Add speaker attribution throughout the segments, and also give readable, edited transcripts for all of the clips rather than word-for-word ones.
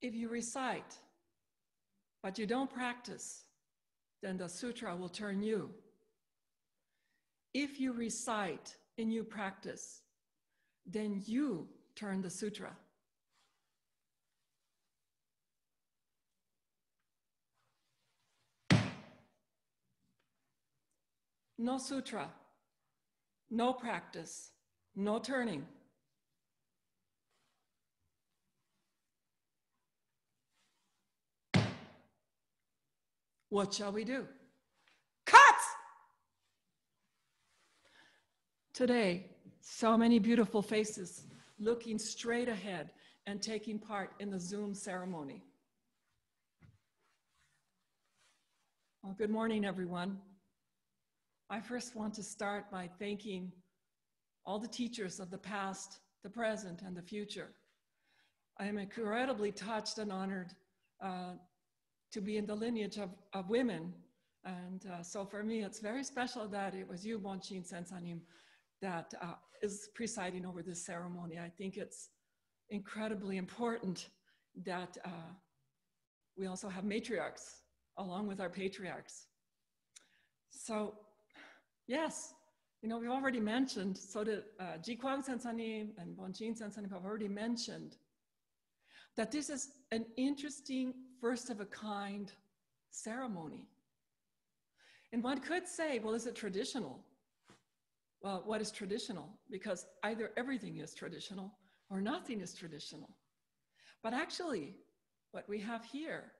Speaker 1: If you recite, but you don't practice, then the sutra will turn you. If you recite and you practice, then you turn the sutra. No sutra, no practice, no turning. What shall we do? Cut! Today, so many beautiful faces looking straight ahead and taking part in the Zoom ceremony. Well, good morning, everyone. I first want to start by thanking all the teachers of the past, the present, and the future. I am incredibly touched and honored to be in the lineage of women. And so for me, it's very special that it was you, Bonjin Sensanim, that is presiding over this ceremony. I think it's incredibly important that we also have matriarchs along with our patriarchs. So yes, you know, we've already mentioned, so did Jikwang Sensanim and Bonjin Sensanim have already mentioned that this is an interesting, first of a kind ceremony. And one could say, well, is it traditional? Well, what is traditional? Because either everything is traditional or nothing is traditional. But actually, what we have here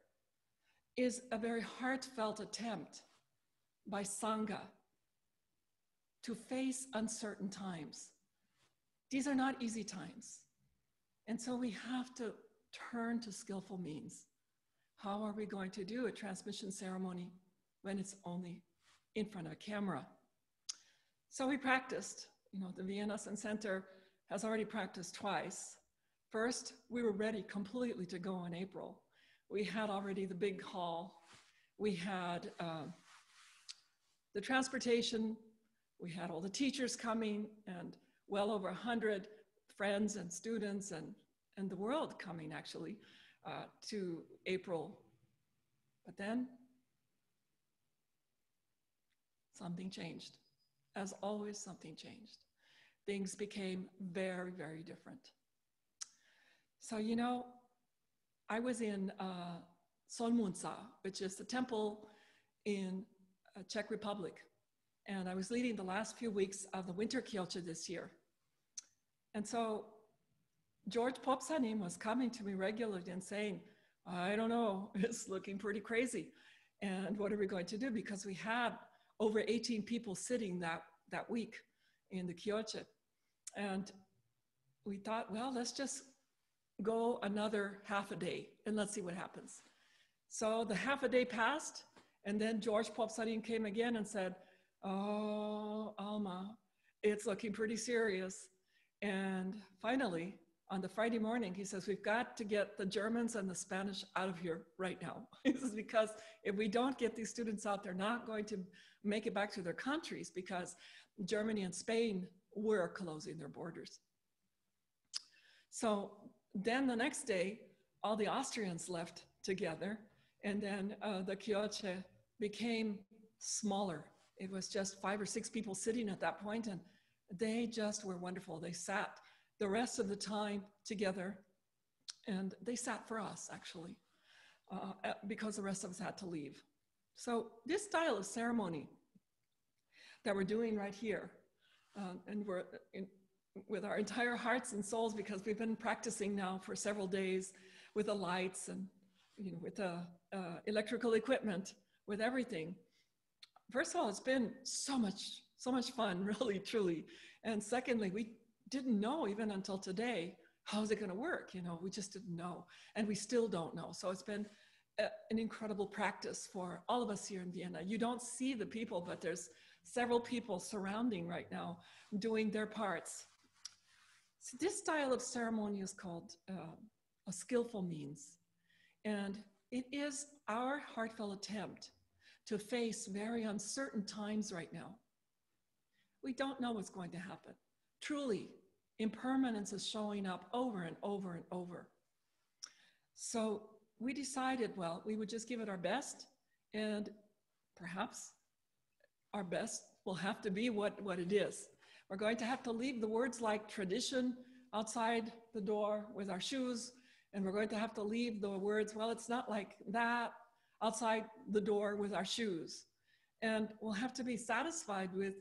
Speaker 1: is a very heartfelt attempt by Sangha to face uncertain times. These are not easy times. And so we have to turn to skillful means. How are we going to do a transmission ceremony when it's only in front of a camera? So we practiced. You know, the Vienna Center has already practiced twice. First, we were ready completely to go in April. We had already the big hall. We had the transportation. We had all the teachers coming and well over 100 friends and students and the world coming actually to April. But then something changed. As always, something changed. Things became very, very different. So, you know, I was in Solmunsa, which is the temple in Czech Republic. And I was leading the last few weeks of the winter Kyocha this year. And so George Popsanim was coming to me regularly and saying, I don't know, it's looking pretty crazy. And what are we going to do? Because we had over 18 people sitting that week in the Kyocha. And we thought, well, let's just go another half a day and let's see what happens. So the half a day passed, and then George Popsanim came again and said, oh, Alma, it's looking pretty serious. And finally, on the Friday morning, he says, we've got to get the Germans and the Spanish out of here right now. This is because if we don't get these students out, they're not going to make it back to their countries because Germany and Spain were closing their borders. So then the next day, all the Austrians left together, and then the Kyoche became smaller. It was just 5 or 6 people sitting at that point, and they just were wonderful. They sat the rest of the time together, and they sat for us, actually, because the rest of us had to leave. So this style of ceremony that we're doing right here, and we're with our entire hearts and souls, because we've been practicing now for several days with the lights and with the electrical equipment, with everything. First of all, it's been so much fun, really, truly. And secondly, we didn't know even until today, how is it going to work? We just didn't know, and we still don't know. So it's been an incredible practice for all of us here in Vienna. You don't see the people, but there's several people surrounding right now doing their parts. So this style of ceremony is called a skillful means. And it is our heartfelt attempt to face very uncertain times right now. We don't know what's going to happen. Truly, impermanence is showing up over and over and over. So we decided, well, we would just give it our best, and perhaps our best will have to be what it is. We're going to have to leave the words like tradition outside the door with our shoes, and we're going to have to leave the words, well, it's not like that, outside the door with our shoes. And we'll have to be satisfied with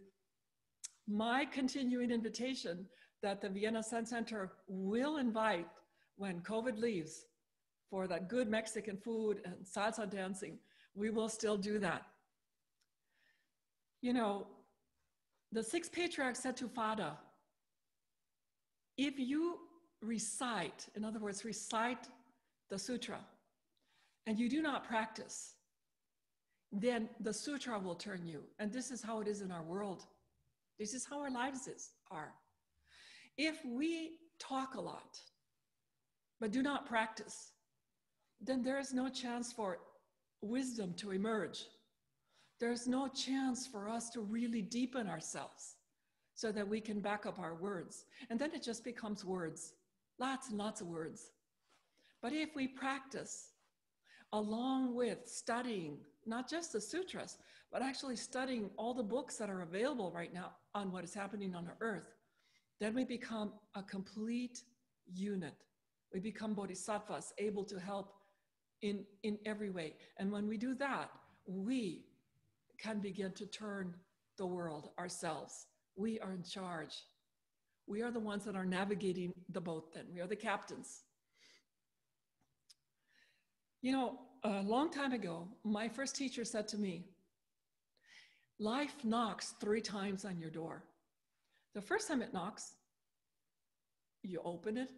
Speaker 1: my continuing invitation that the Vienna Sun Center will invite when COVID leaves for that good Mexican food and salsa dancing. We will still do that. You know, the six patriarchs said to Fada, if you recite, in other words, recite the sutra, and you do not practice, then the sutra will turn you. And this is how it is in our world. This is how our lives are. If we talk a lot, but do not practice, then there is no chance for wisdom to emerge. There's no chance for us to really deepen ourselves so that we can back up our words. And then it just becomes words, lots and lots of words. But if we practice along with studying, not just the sutras, but actually studying all the books that are available right now on what is happening on our earth, then we become a complete unit. We become bodhisattvas, able to help in every way. And when we do that, we can begin to turn the world ourselves. We are in charge. We are the ones that are navigating the boat then. We are the captains. You know, a long time ago, my first teacher said to me, life knocks 3 times on your door. The first time it knocks, you open it,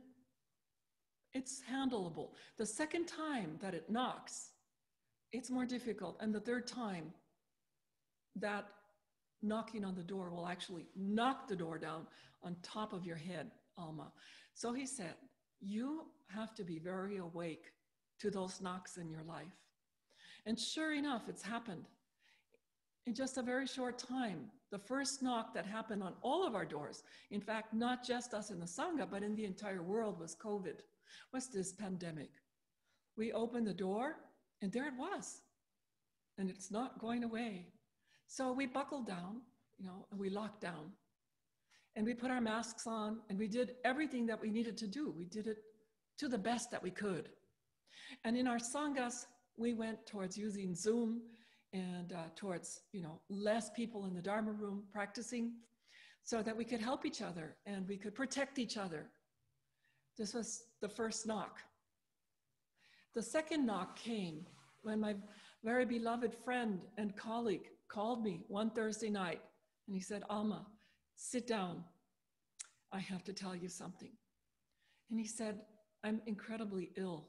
Speaker 1: it's handleable. The second time that it knocks, it's more difficult. And the third time, that knocking on the door will actually knock the door down on top of your head, Alma. So he said, you have to be very awake to those knocks in your life. And sure enough, it's happened. In just a very short time, the first knock that happened on all of our doors, in fact, not just us in the Sangha, but in the entire world, was COVID, was this pandemic. We opened the door, and there it was. And it's not going away. So we buckled down, you know, and we locked down. And we put our masks on, and we did everything that we needed to do. We did it to the best that we could. And in our Sanghas, we went towards using Zoom and towards, you know, less people in the Dharma room practicing so that we could help each other and we could protect each other. This was the first knock. The second knock came when my very beloved friend and colleague called me one Thursday night, and he said, Alma, sit down. I have to tell you something. And he said, I'm incredibly ill,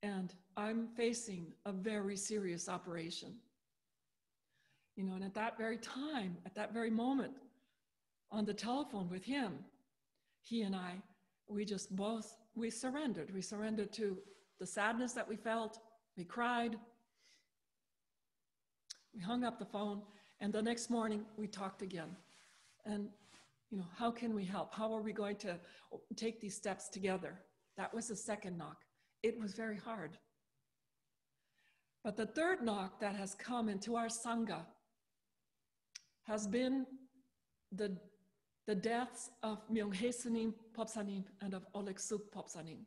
Speaker 1: and I'm facing a very serious operation. You know, and at that very time, at that very moment, on the telephone with him, he and I, we surrendered. We surrendered to the sadness that we felt. We cried. We hung up the phone, and the next morning we talked again. And, you know, how can we help? How are we going to take these steps together? That was the second knock. It was very hard. But the third knock that has come into our Sangha has been the deaths of Myonghae Sanim Popsanim and of Oleg Suk Popsanim.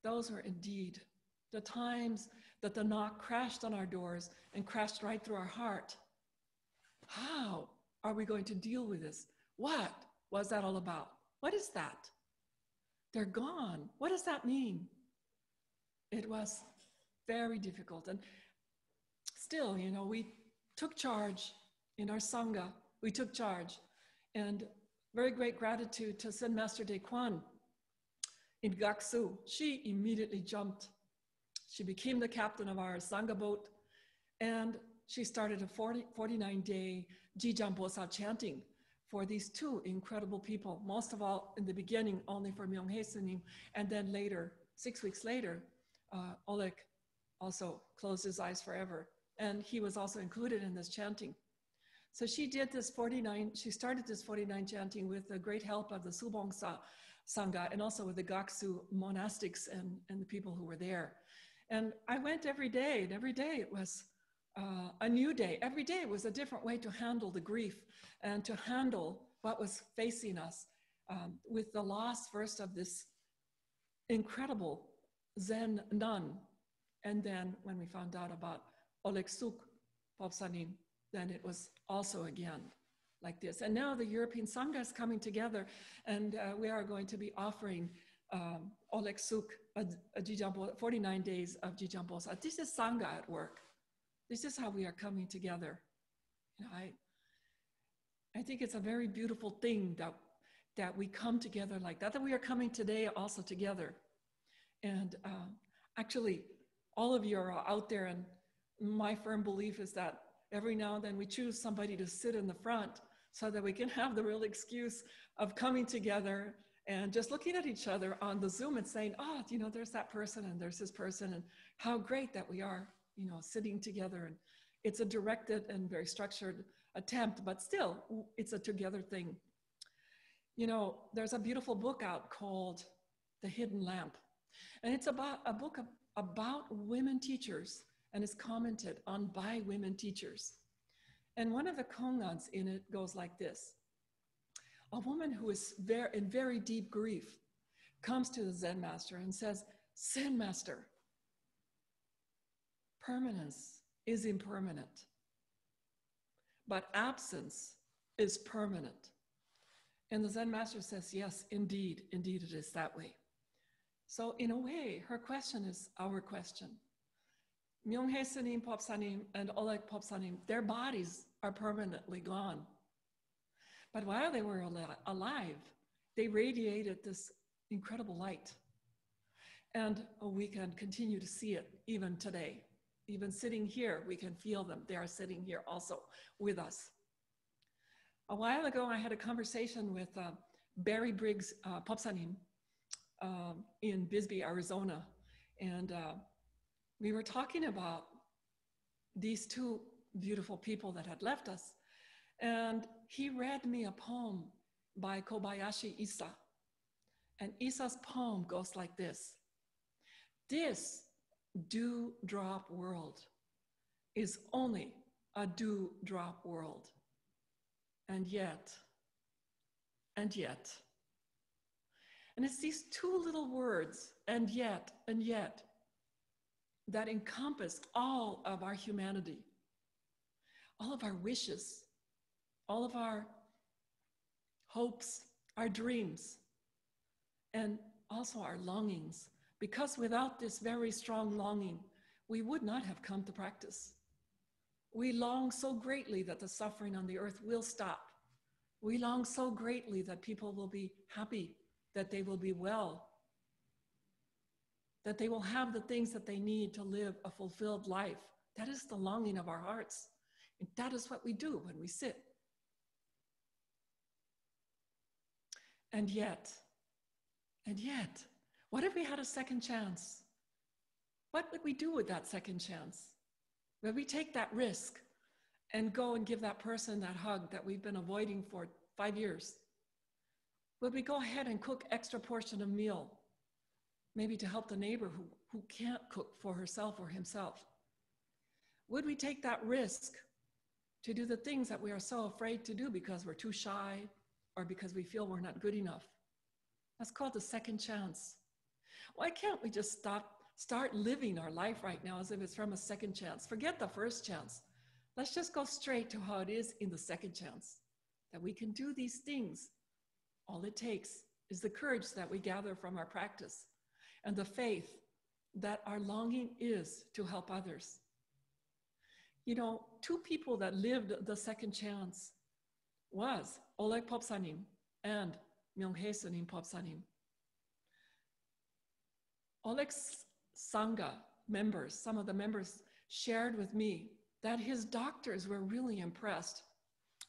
Speaker 1: Those were indeed the times that the knock crashed on our doors and crashed right through our heart. How are we going to deal with this? What was that all about? What is that? They're gone. What does that mean? It was very difficult. And still, you know, we took charge in our Sangha. We took charge. And very great gratitude to Zen Master De Kwan in Gaksu. She immediately jumped. She became the captain of our Sangha boat, and she started a 49-day Jijam Bosa chanting for these 2 incredible people. Most of all, in the beginning, only for Myonghae Sanim, and then later, 6 weeks later, Oleg also closed his eyes forever, and he was also included in this chanting. So she did this 49, she started this 49 chanting with the great help of the Subongsa Sangha, and also with the Gaksu monastics and the people who were there. And I went every day, and every day it was a new day. Every day was a different way to handle the grief and to handle what was facing us, with the loss first of this incredible Zen nun. And then when we found out about Oleksuk Popsanin, then it was also again like this. And now the European Sangha is coming together, and we are going to be offering Oleksuk a Jijampo, 49 days of Jijamposa. This is Sangha at work. This is how we are coming together. You know, I think it's a very beautiful thing that we come together like that, that we are coming today also together. And actually, all of you are out there, and my firm belief is that every now and then we choose somebody to sit in the front so that we can have the real excuse of coming together and just looking at each other on the Zoom and saying, oh, you know, there's that person and there's this person, and how great that we are, you know, sitting together. And it's a directed and very structured attempt, but still, it's a together thing. You know, there's a beautiful book out called The Hidden Lamp, and it's about a book about women teachers, and it's commented on by women teachers. And one of the kongans in it goes like this. A woman who is in very deep grief comes to the Zen master and says, Zen master, permanence is impermanent, but absence is permanent. And the Zen master says, yes, indeed, indeed it is that way. So in a way, her question is our question. Myunghae Sanim Popsanim and Oleg Popsanim, their bodies are permanently gone. But while they were alive, they radiated this incredible light. And we can continue to see it even today. Even sitting here, we can feel them. They are sitting here also with us. A while ago, I had a conversation with Barry Briggs Popsanim in Bisbee, Arizona. And we were talking about these two beautiful people that had left us. And he read me a poem by Kobayashi Issa. And Issa's poem goes like this. This dewdrop world is only a dewdrop world. And yet. And it's these two little words, and yet, that encompass all of our humanity, all of our wishes, all of our hopes, our dreams, and also our longings. Because without this very strong longing, we would not have come to practice. We long so greatly that the suffering on the earth will stop. We long so greatly that people will be happy, that they will be well, that they will have the things that they need to live a fulfilled life. That is the longing of our hearts. And that is what we do when we sit. And yet, what if we had a second chance? What would we do with that second chance? Would we take that risk and go and give that person that hug that we've been avoiding for 5 years? Would we go ahead and cook extra portion of meal, maybe to help the neighbor who can't cook for herself or himself? Would we take that risk to do the things that we are so afraid to do because we're too shy or because we feel we're not good enough? That's called the second chance. Why can't we just start living our life right now as if it's from a second chance? Forget the first chance. Let's just go straight to how it is in the second chance, that we can do these things. All it takes is the courage that we gather from our practice and the faith that our longing is to help others. You know, two people that lived the second chance was Oleg Popsanim and Myunghae Sanim Popsanim. Oleg's Sangha members, some of the members shared with me that his doctors were really impressed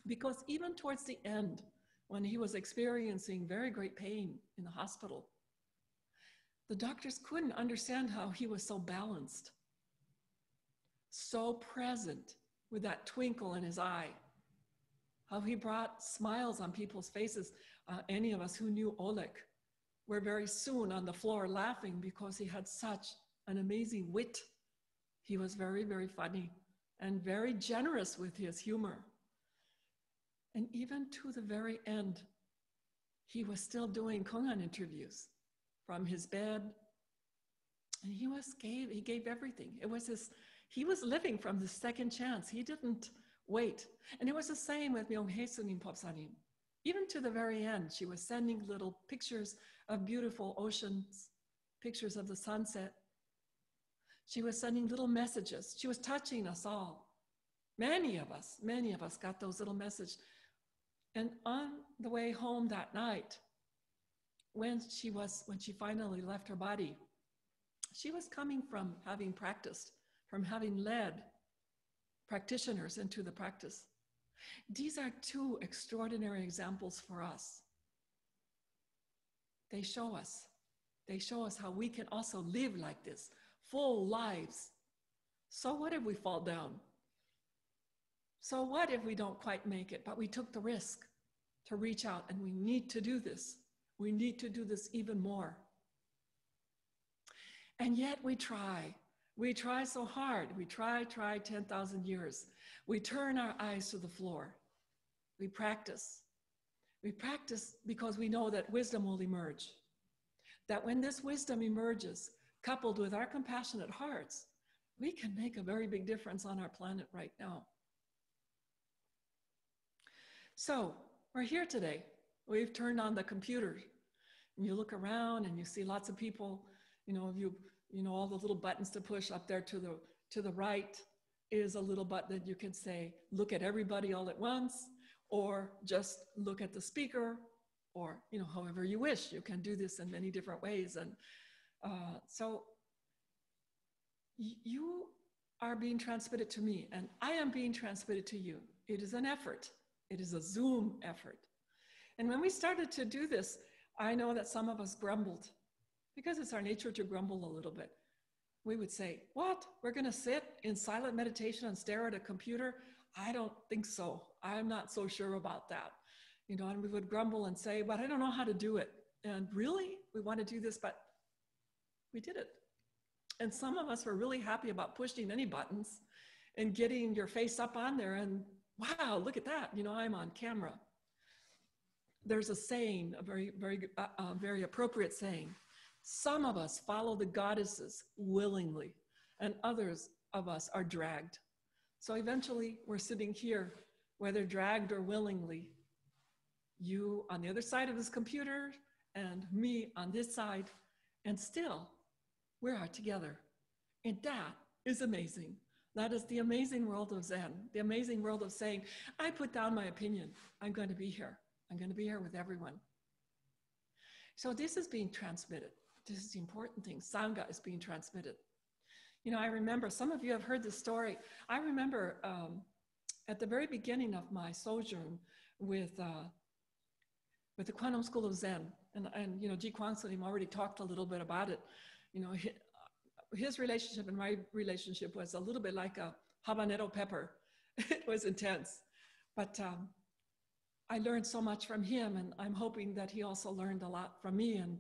Speaker 1: because even towards the end, when he was experiencing very great pain in the hospital, the doctors couldn't understand how he was so balanced, so present with that twinkle in his eye, how he brought smiles on people's faces. Any of us who knew Oleg were very soon on the floor laughing because he had such an amazing wit. He was very, very funny and very generous with his humor. And even to the very end, he was still doing Kongan interviews from his bed. And he gave everything. He was living from the second chance. He didn't wait. And it was the same with Myung Hae Sunim Popsanim. Even to the very end, she was sending little pictures of beautiful oceans, pictures of the sunset. She was sending little messages. She was touching us all. Many of us got those little messages. And on the way home that night, when she finally left her body, she was coming from having practiced, from having led practitioners into the practice. These are two extraordinary examples for us. They show us how we can also live like this, full lives. So what if we fall down? So what if we don't quite make it, but we took the risk to reach out, and we need to do this. We need to do this even more. And yet we try. We try so hard. We try 10,000 years. We turn our eyes to the floor. We practice. We practice because we know that wisdom will emerge. That when this wisdom emerges, coupled with our compassionate hearts, we can make a very big difference on our planet right now. So we're here today. We've turned on the computer, and you look around and you see lots of people. All the little buttons to push. Up there to the right is a little button that you can say, look at everybody all at once, or just look at the speaker, or however you wish. You can do this in many different ways. And so you are being transmitted to me, and I am being transmitted to you. It is an effort. It is a Zoom effort. And when we started to do this, I know that some of us grumbled, because it's our nature to grumble a little bit. We would say, what? We're going to sit in silent meditation and stare at a computer? I don't think so. I'm not so sure about that. And we would grumble and say, but I don't know how to do it. And really, we want to do this, but we did it. And some of us were really happy about pushing any buttons and getting your face up on there and, wow, look at that. I'm on camera. There's a saying, a very, very, very appropriate saying. Some of us follow the goddesses willingly, and others of us are dragged. So eventually we're sitting here, whether dragged or willingly, you on the other side of this computer and me on this side, and still we are together. And that is amazing. That is the amazing world of Zen, the amazing world of saying, I put down my opinion. I'm going to be here. I'm going to be here with everyone. So this is being transmitted. This is the important thing. Sangha is being transmitted. I remember, some of you have heard this story. I remember at the very beginning of my sojourn with the Quantum School of Zen, and Ji Kwang Sunim already talked a little bit about it. His relationship and my relationship was a little bit like a habanero pepper. It was intense, but I learned so much from him, and I'm hoping that he also learned a lot from me. And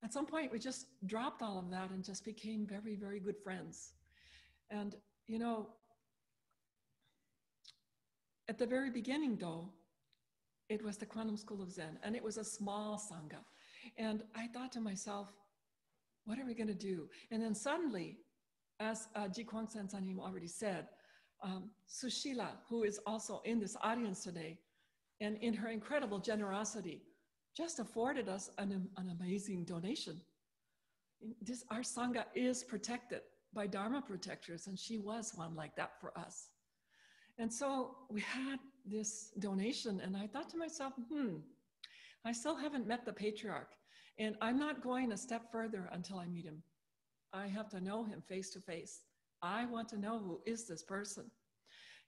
Speaker 1: at some point, we just dropped all of that and just became very, very good friends. And, at the very beginning, though, it was the Quantum School of Zen, and it was a small Sangha. And I thought to myself, what are we going to do? And then suddenly, as Ji Kwang Sanim already said, Sushila, who is also in this audience today, and in her incredible generosity, just afforded us an amazing donation. Our Sangha is protected by Dharma protectors, and she was one like that for us. And so we had this donation, and I thought to myself, I still haven't met the patriarch, and I'm not going a step further until I meet him. I have to know him face to face. I want to know, who is this person?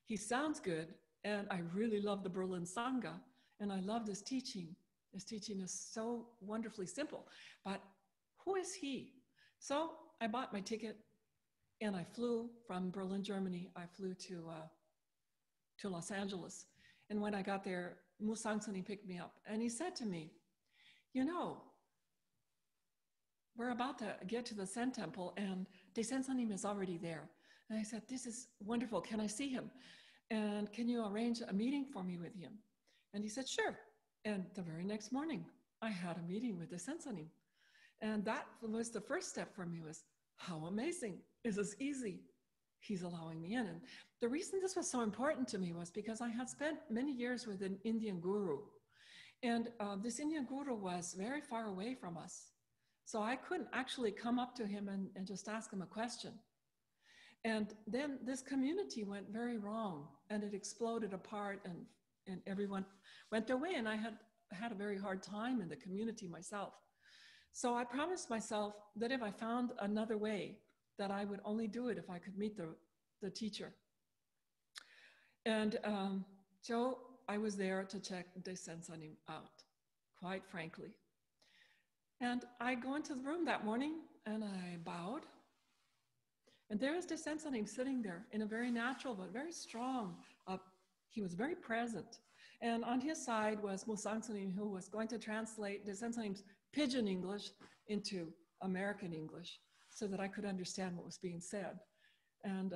Speaker 1: He sounds good, and I really love the Berlin Sangha, and I love this teaching. This teaching is so wonderfully simple, but who is he? So I bought my ticket, and I flew from Berlin, Germany. I flew to Los Angeles. And when I got there, Musang Suni picked me up, and he said to me, we're about to get to the Zen temple and Daisensani is already there. And I said, this is wonderful. Can I see him? And can you arrange a meeting for me with him? And he said, sure. And the very next morning, I had a meeting with Daisensani. And that was the first step for me, was how amazing. Is this easy? He's allowing me in. And the reason this was so important to me was because I had spent many years with an Indian guru. And this Indian guru was very far away from us. So I couldn't actually come up to him and just ask him a question. And then this community went very wrong and it exploded apart and everyone went their way. And I had a very hard time in the community myself. So I promised myself that if I found another way, that I would only do it if I could meet the teacher. And Joe, I was there to check Daisensani out, quite frankly. And I go into the room that morning and I bowed. And there was Daisensani sitting there in a very natural but very strong, he was very present. And on his side was Musangsanim, who was going to translate Daisensani's Pidgin English into American English so that I could understand what was being said. And,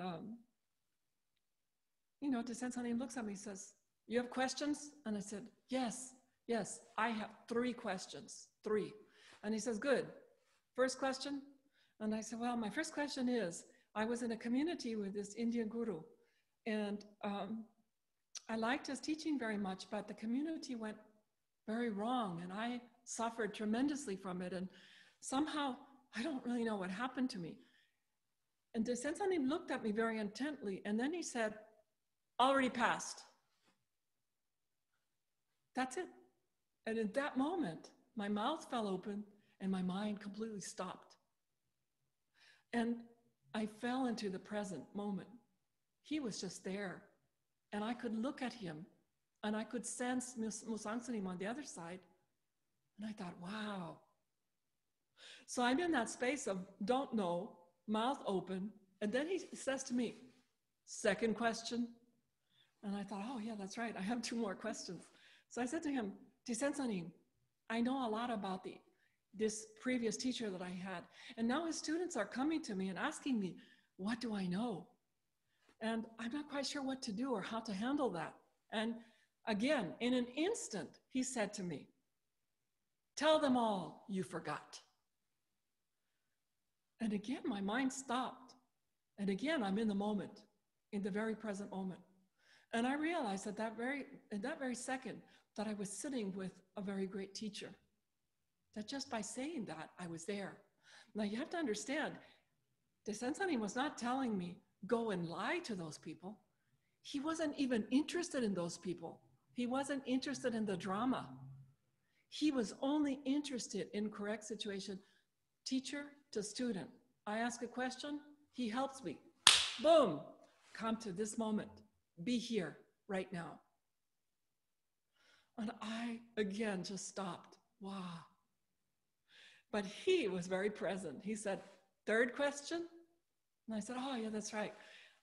Speaker 1: you know, Daisensani looks at me and says, you have questions? And I said, yes, I have 3 questions, 3. And he says, good. First question? And I said, well, my first question is, I was in a community with this Indian guru, and I liked his teaching very much, but the community went very wrong, and I suffered tremendously from it, and somehow, I don't really know what happened to me. And Daisensani looked at me very intently, and then he said, already passed. That's it. And at that moment, my mouth fell open and my mind completely stopped. And I fell into the present moment. He was just there. And I could look at him and I could sense Musangsanim on the other side. And I thought, wow. So I'm in that space of don't know, mouth open. And then he says to me, second question. And I thought, oh yeah, that's right. I have 2 more questions. So I said to him, Daisensani, I know a lot about this previous teacher that I had. And now his students are coming to me and asking me, what do I know? And I'm not quite sure what to do or how to handle that. And again, in an instant, he said to me, tell them all you forgot. And again, my mind stopped. And again, I'm in the moment, in the very present moment. And I realized in that very second that I was sitting with a very great teacher. That just by saying that, I was there. Now you have to understand, Daisensani was not telling me, go and lie to those people. He wasn't even interested in those people. He wasn't interested in the drama. He was only interested in correct situation, teacher to student. I ask a question, he helps me. Boom, come to this moment. Be here right now. And I, again, just stopped. Wow. But he was very present. He said, third question? And I said, oh, yeah, that's right.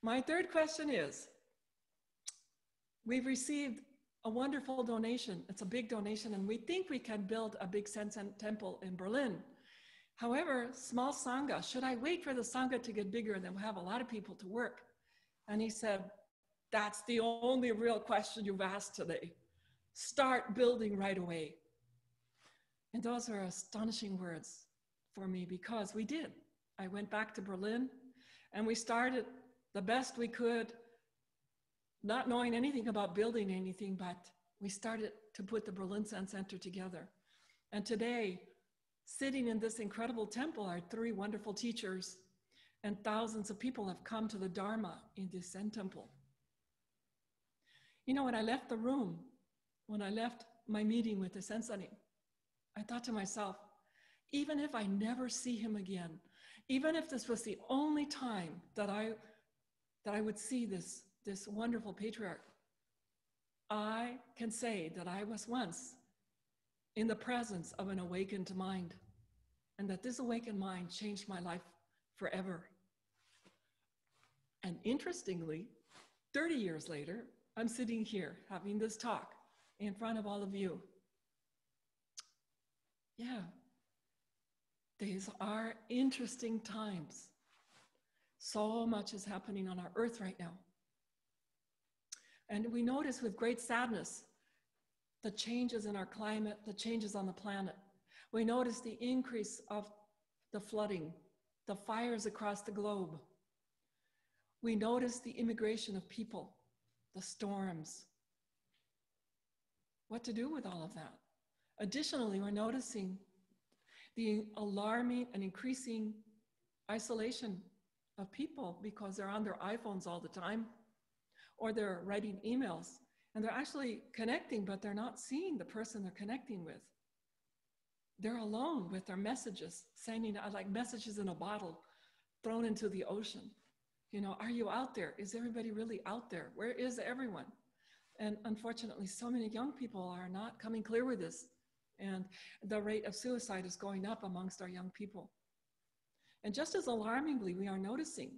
Speaker 1: My third question is, we've received a wonderful donation. It's a big donation, and we think we can build a big Zen temple in Berlin. However, small Sangha, should I wait for the Sangha to get bigger and then we'll have a lot of people to work? And he said, that's the only real question you've asked today. Start building right away. And those are astonishing words for me because we did. I went back to Berlin and we started the best we could, not knowing anything about building anything, but we started to put the Berlin Zen Center together. And today, sitting in this incredible temple are 3 wonderful teachers, and thousands of people have come to the Dharma in this Zen temple. You know, when I left the room, when I left my meeting with the Sensei, I thought to myself, even if I never see him again, even if this was the only time that I would see this wonderful patriarch, I can say that I was once in the presence of an awakened mind, and that this awakened mind changed my life forever. And interestingly, 30 years later, I'm sitting here having this talk in front of all of you. Yeah. These are interesting times. So much is happening on our earth right now. And we notice with great sadness the changes in our climate, the changes on the planet. We notice the increase of the flooding, the fires across the globe. We notice the immigration of people, the storms. What to do with all of that? Additionally, we're noticing the alarming and increasing isolation of people because they're on their iPhones all the time, or they're writing emails, and they're actually connecting, but they're not seeing the person they're connecting with. They're alone with their messages, sending like messages in a bottle thrown into the ocean. You know, are you out there? Is everybody really out there? Where is everyone? And unfortunately, so many young people are not coming clear with this. And the rate of suicide is going up amongst our young people. And just as alarmingly, we are noticing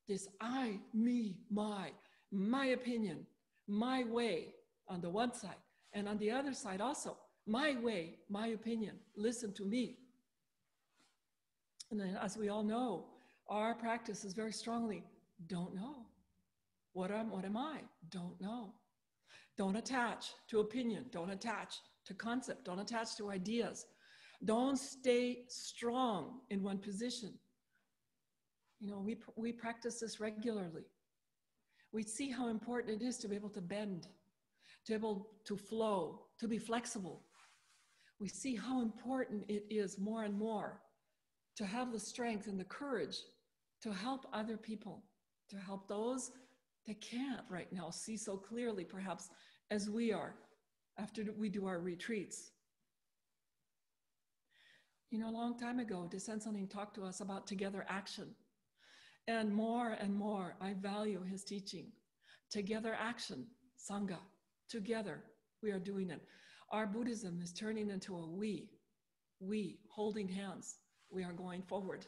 Speaker 1: this I, me, my opinion, my way on the one side, and on the other side also, my way, my opinion, listen to me. And then, as we all know, our practice is very strongly, don't know. What am I? Don't know. Don't attach to opinion, don't attach to concept, don't attach to ideas. Don't stay strong in one position. You know, we practice this regularly. We see how important it is to be able to bend, to be able to flow, to be flexible. We see how important it is more and more to have the strength and the courage to help other people, to help those that can't right now see so clearly, perhaps, as we are after we do our retreats. You know, a long time ago, Descent talked to us about together action. And more, I value his teaching. Together action, Sangha. Together, we are doing it. Our Buddhism is turning into a we holding hands. We are going forward.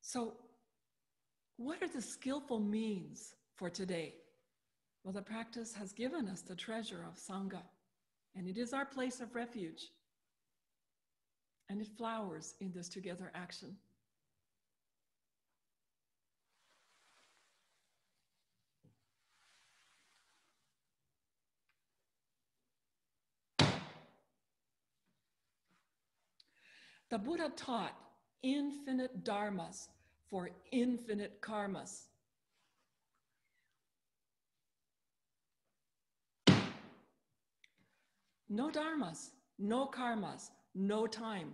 Speaker 1: So, what are the skillful means for today? Well, the practice has given us the treasure of Sangha, and it is our place of refuge. And it flowers in this together action. The Buddha taught infinite dharmas for infinite karmas. No dharmas, no karmas, no time.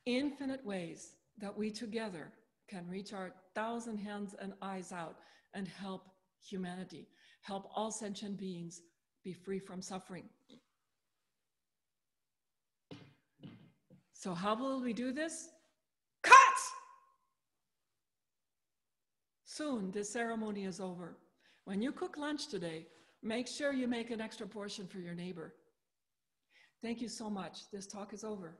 Speaker 1: Infinite ways that we together can reach our 1,000 hands and eyes out and help humanity, help all sentient beings be free from suffering. So how will we do this? Cut! Soon this ceremony is over. When you cook lunch today, make sure you make an extra portion for your neighbor. Thank you so much. This talk is over.